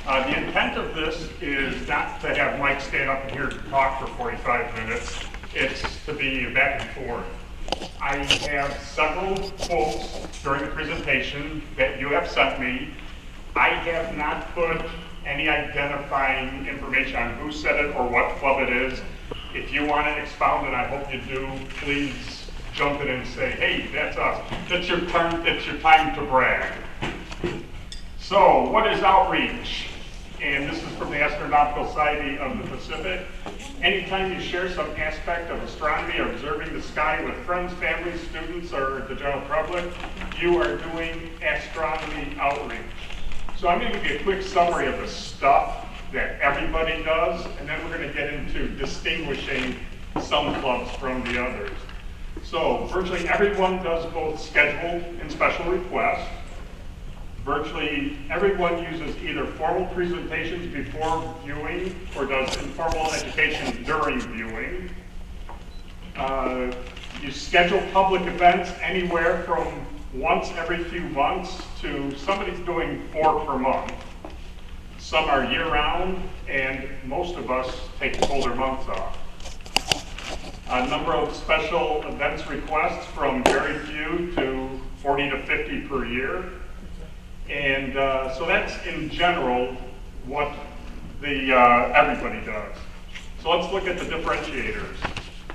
The intent of this is not to have Mike stand up here to talk for 45 minutes. It's to be back and forth. I have several quotes during the presentation that you have sent me. I have not put any identifying information on who said it or what club it is. If you want to expound it, I hope you do. Please jump in and say, hey, that's us. It's your time to brag. So, what is outreach? And this is from the Astronomical Society of the Pacific. Anytime you share some aspect of astronomy or observing the sky with friends, family, students, or the general public, you are doing astronomy outreach. So I'm going to give you a quick summary of the stuff that everybody does, and then we're going to get into distinguishing some clubs from the others. So virtually everyone does both scheduled and special requests. Virtually everyone uses either formal presentations before viewing or does informal education during viewing. You schedule public events anywhere from once every few months to somebody's doing 4 per month. Some are year-round, and most of us take the colder months off. A number of special events requests from very few to 40 to 50 per year. And so that's in general what everybody does. So let's look at the differentiators.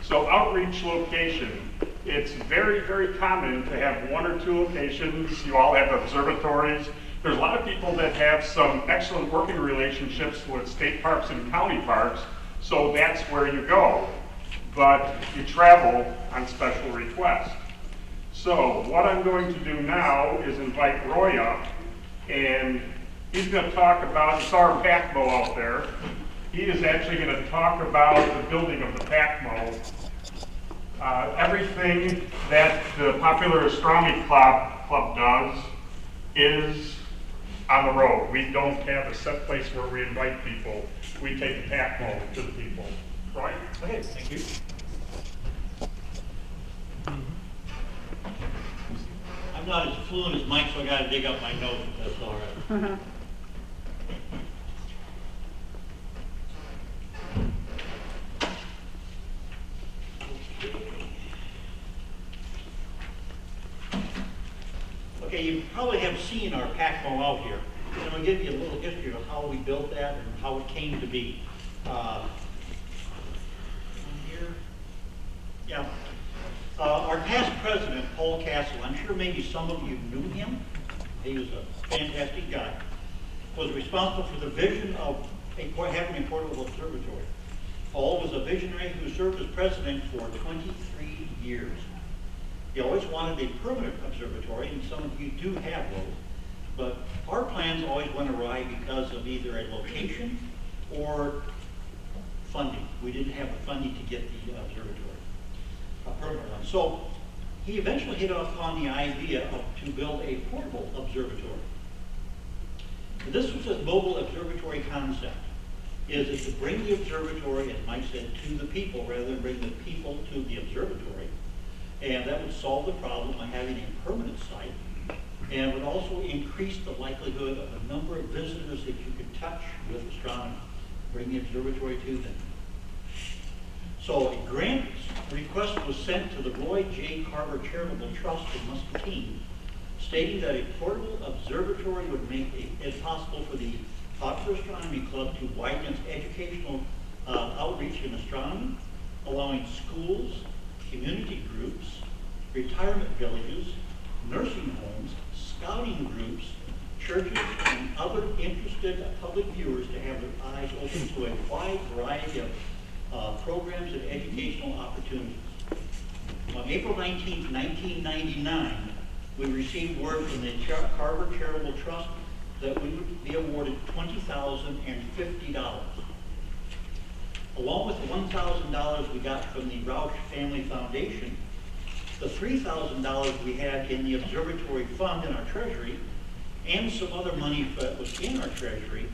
So outreach location. It's very, very common to have 1 or 2 locations. You all have observatories. There's a lot of people that have some excellent working relationships with state parks and county parks, so that's where you go. But you travel on special request. So what I'm going to do now is invite Roy up, and he's going to talk about, you saw our Pacmo out there. He is actually going to talk about the building of the Pacmo. Everything that the Popular Astronomy Club does is on the road. We don't have a set place where we invite people. We take the Pacmo to the people. Right? Okay, thank you. I'm not as fluent as Mike, so I got to dig up my notes, if that's all right. Okay, you probably have seen our Pacmo out here. And I'll give you a little history of how we built that and how it came to be. Here, yeah. Our past president, Paul Castle, I'm sure maybe some of you knew him. He was a fantastic guy. Was responsible for the vision of having a portable observatory. Paul was a visionary who served as president for 23 years. He always wanted a permanent observatory, and some of you do have those. But our plans always went awry because of either a location or funding. We didn't have the funding to get the observatory, a permanent one. So he eventually hit upon the idea to build a portable observatory. So this was a mobile observatory concept. Is it to bring the observatory, as Mike said, to the people rather than bring the people to the observatory. And that would solve the problem of having a permanent site, and would also increase the likelihood of a number of visitors that you could touch with astronomy, bring the observatory to them. So a grant request was sent to the Roy J. Carver Charitable Trust in Muscatine, stating that a portable observatory would make it possible for the Popular Astronomy Club to widen its educational outreach in astronomy, allowing schools, community groups, retirement villages, nursing homes, scouting groups, churches, and other interested public viewers to have their eyes open to a wide variety of programs and educational opportunities. On April 19, 1999, we received word from the Carver Charitable Trust that we would be awarded $20,050. Along with the $1,000 we got from the Rausch Family Foundation, the $3,000 we had in the observatory fund in our treasury, and some other money that was in our treasury,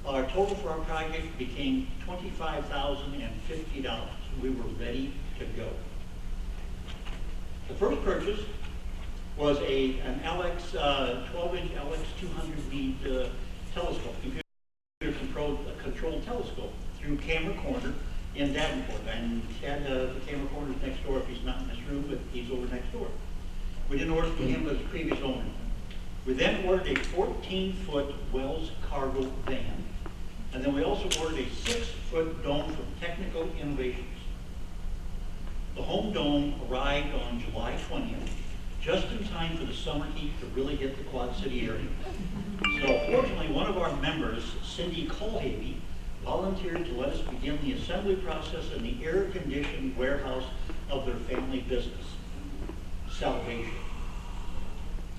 our total for our project became $25,050. We were ready to go. The first purchase was an 12-inch LX 200 lead telescope. central telescope through Camera Corner in Davenport. And Ted, the Camera Corner is next door if he's not in this room, but he's over next door. We didn't order from him, but his previous owner. We then ordered a 14-foot Wells cargo van. And then we also ordered a 6-foot dome from Technical Innovations. The home dome arrived on July 20th, just in time for the summer heat to really hit the Quad City area. So fortunately, one of our members, Cindy Colhavy, volunteered to let us begin the assembly process in the air-conditioned warehouse of their family business, Salvation.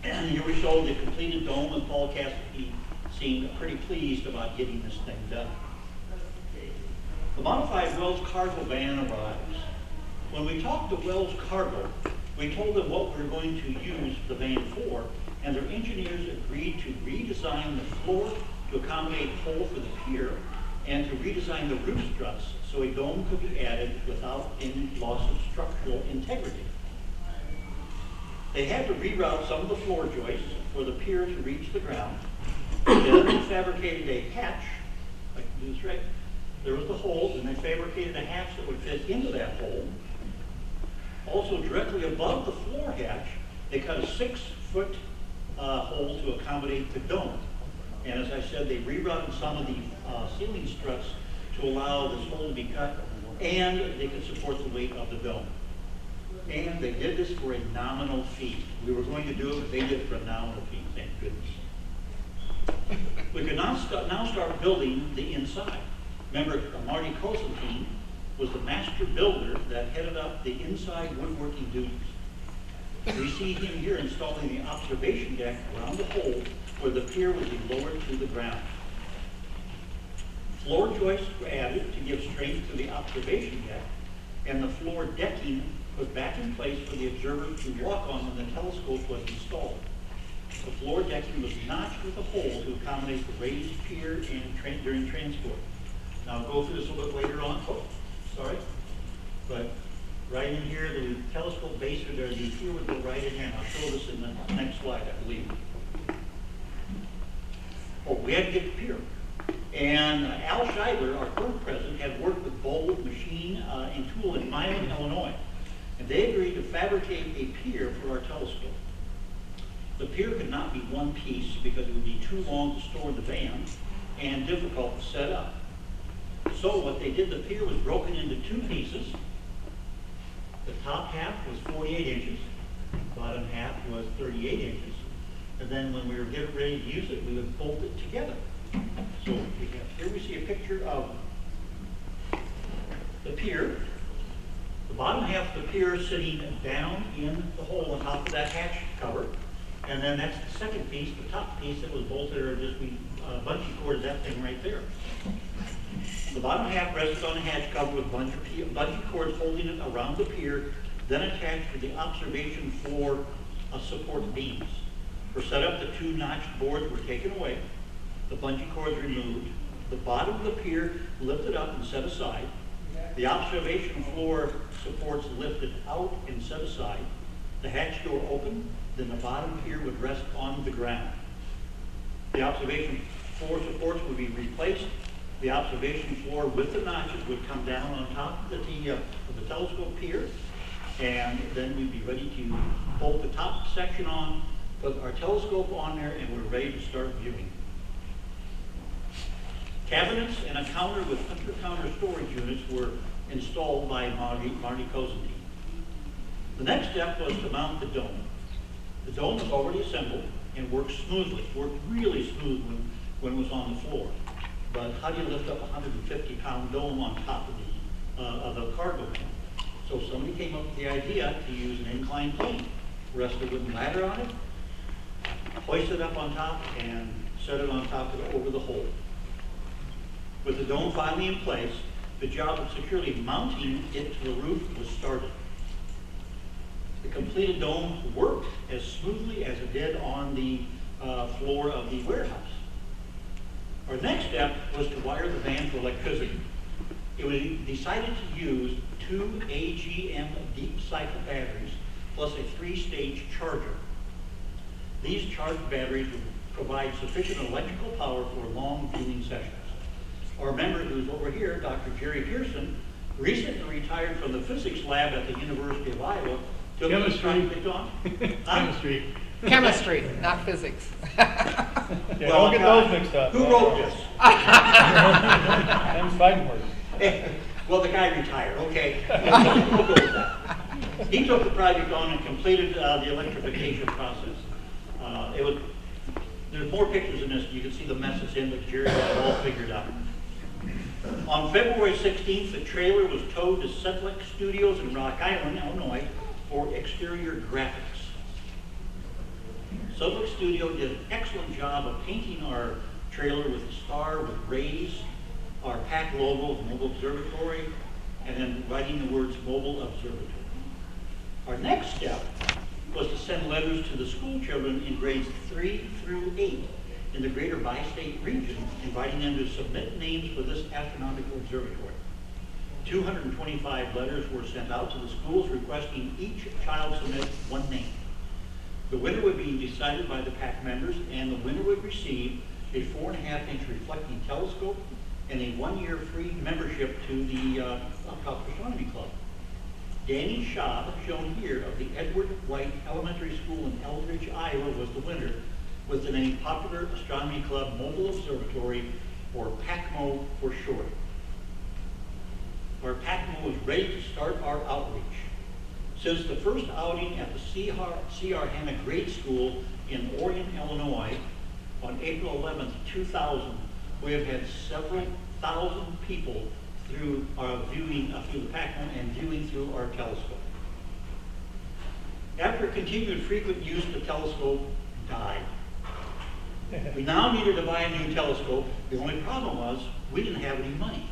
And here we show the completed dome, and Paul Cassidy seemed pretty pleased about getting this thing done. The modified Wells cargo van arrives. When we talked to Wells Cargo, we told them what we were going to use the van for, and their engineers agreed to redesign the floor to accommodate hole for the pier and to redesign the roof struts so a dome could be added without any loss of structural integrity. They had to reroute some of the floor joists for the pier to reach the ground. Then they fabricated a hatch. I can do this right. There was the hole, and they fabricated a hatch that would fit into that hole. Also, directly above the floor hatch, they cut a 6-foot hole to accommodate the dome. And as I said, they rerouted some of the ceiling struts to allow this hole to be cut, and they could support the weight of the dome. And they did this for a nominal fee. We were going to do it, but they did it for a nominal fee, thank goodness. We could now start building the inside. Remember, Marty Constantine was the master builder that headed up the inside woodworking duties. We see him here installing the observation deck around the hole where the pier would be lowered to the ground. Floor joists were added to give strength to the observation deck, and the floor decking put back in place for the observer to walk on when the telescope was installed. The floor decking was notched with a hole to accommodate the raised pier and during transport. Now I'll go through this a little bit later on. Oh, sorry. But right in here, the telescope base or the pier would go right in here. And I'll show this in the next slide, I believe. Oh, we had to get the pier. And Al Scheidler, our current president, had worked with Bold Machine and Tool in Milan, Illinois. And they agreed to fabricate a pier for our telescope. The pier could not be one piece because it would be too long to store the van and difficult to set up. So what they did, the pier was broken into 2 pieces. The top half was 48 inches, bottom half was 38 inches. And then when we were getting ready to use it, we would bolt it together. So here we see a picture of the pier. The bottom half of the pier sitting down in the hole on top of that hatch cover. And then that's the second piece, the top piece that was bolted, or just we bungee corded that thing right there. The bottom half rested on a hatch cover with bungee cords holding it around the pier, then attached to the observation floor support beams. For setup, the 2 notched boards were taken away, the bungee cords removed, the bottom of the pier lifted up and set aside, the observation floor supports lifted out and set aside, the hatch door opened, then the bottom pier would rest on the ground. The observation floor supports would be replaced. The observation floor with the notches would come down on top of the telescope pier, and then we'd be ready to bolt the top section on, put our telescope on there, and we're ready to start viewing. Cabinets and a counter with under-counter storage units were installed by Marty Constantine. The next step was to mount the dome. The dome was already assembled and worked smoothly, worked really smooth when it was on the floor. But how do you lift up a 150-pound dome on top of the cargo van? So somebody came up with the idea to use an inclined plane, rest a wooden ladder on it, hoist it up on top, and set it on top of it over the hole. With the dome finally in place, the job of securely mounting it to the roof was started. The completed dome worked as smoothly as it did on the floor of the warehouse. Our next step was to wire the van for electricity. It was decided to use 2 AGM deep cycle batteries plus a 3-stage charger. These charged batteries would provide sufficient electrical power for long viewing sessions. Our member who's over here, Dr. Jerry Pearson, recently retired from the physics lab at the University of Iowa. Chemistry. Chemistry. Chemistry, not physics. Yeah, don't get those mixed up. Who wrote this? Them's fighting words. Well, the guy retired, okay. We'll go with that. He took the project on and completed the electrification process. There's more pictures in this. You can see the mess it's in, but Jerry got it all figured out. On February 16th, the trailer was towed to Sedlick Studios in Rock Island, Illinois, for exterior graphics. Sedlick Studio did an excellent job of painting our trailer with a star with rays, our PAC logo, Mobile Observatory, and then writing the words Mobile Observatory. Our next step was to send letters to the school children in grades 3 through 8 in the greater bi-state region, inviting them to submit names for this astronomical observatory. 225 letters were sent out to the schools requesting each child submit one name. The winner would be decided by the PAC members, and the winner would receive a 4.5-inch reflecting telescope and a 1-year free membership to the Astronomy Club. Danny Schaub, shown here, of the Edward White Elementary School in Eldridge, Iowa, was the winner, with the name Popular Astronomy Club Mobile Observatory, or Pacmo for short. Our Pacmo was ready to start our outreach. Since the first outing at the C.R. Hanna Grade School in Orion, Illinois, on April 11th, 2000, we have had several thousand people through our viewing through the Pacmo and viewing through our telescope. After continued frequent use, the telescope died. We now needed to buy a new telescope. The only problem was we didn't have any money.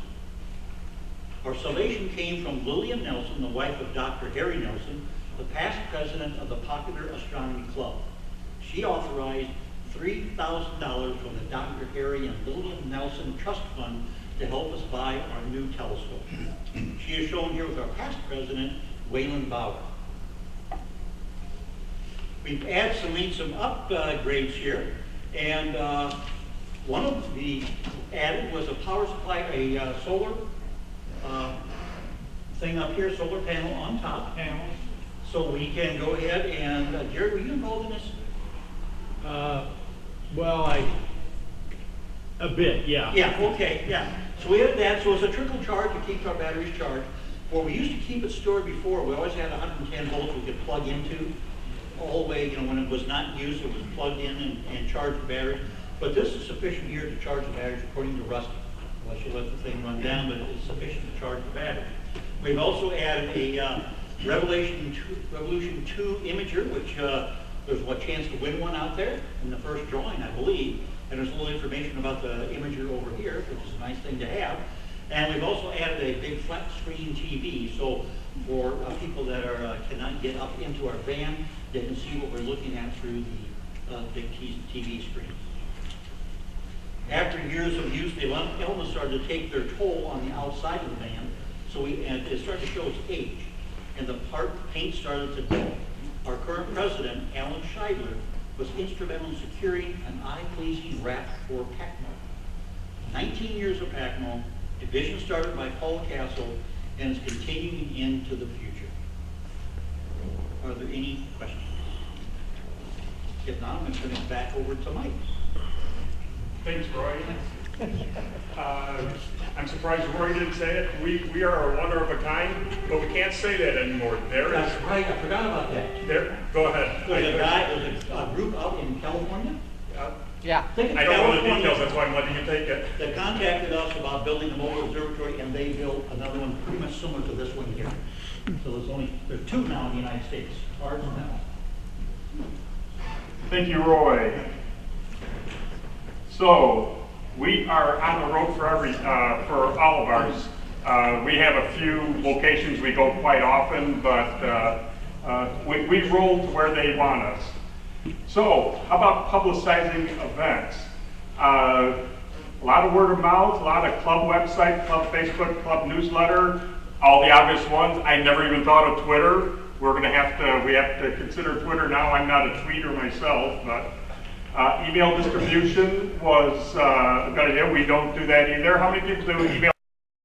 Our salvation came from Lillian Nelson, the wife of Dr. Harry Nelson, the past president of the Popular Astronomy Club. She authorized $3,000 from the Dr. Harry and Lillian Nelson Trust Fund to help us buy our new telescope. She is shown here with our past president, Wayland Bauer. We've made some upgrades here, and one of the added was a power supply, a solar thing up here, solar panel on top. So we can go ahead and, Jerry, were you involved in this? Well, a bit, yeah. Yeah, okay, yeah. So we had that, so it's a trickle charge that keeps our batteries charged. Where we used to keep it stored before, we always had 110 volts we could plug into all the way, when it was not used, it was plugged in and charged the battery. But this is sufficient here to charge the batteries according to Rusty. Unless you let the thing run down, but it's sufficient to charge the battery. We've also added a Revolution 2 imager, which there's a chance to win one out there in the first drawing, I believe. And there's a little information about the imager over here, which is a nice thing to have. And we've also added a big flat screen TV, so for people that cannot get up into our van, they can see what we're looking at through the big TV screen. After years of use, the illness started to take their toll on the outside of the van, so it started to show its age, and the paint started to dull. Our current president, Alan Scheidler, was instrumental in securing an eye-pleasing wrap for Pacmo. 19 years of Pacmo, a vision started by Paul Castle, and is continuing into the future. Are there any questions? If not, I'm going to turn it back over to Mike. Thanks, Roy. I'm surprised Roy didn't say it. We are a wonder of a kind, but we can't say that anymore. That's right, I forgot about that. Go ahead. There's a group out in California. Yeah. I don't know the details, that's why I'm letting you take it. They contacted us about building a mobile observatory, and they built another one pretty much similar to this one here. So there's two now in the United States, ours and that one. Thank you, Roy. So we are on the road for all of ours. We have a few locations we go quite often, but we roll to where they want us. So how about publicizing events? A lot of word of mouth, a lot of club website, club Facebook, club newsletter, all the obvious ones. I never even thought of Twitter. We have to consider Twitter now. I'm not a tweeter myself, but Email distribution was a good idea. We don't do that either. How many people do email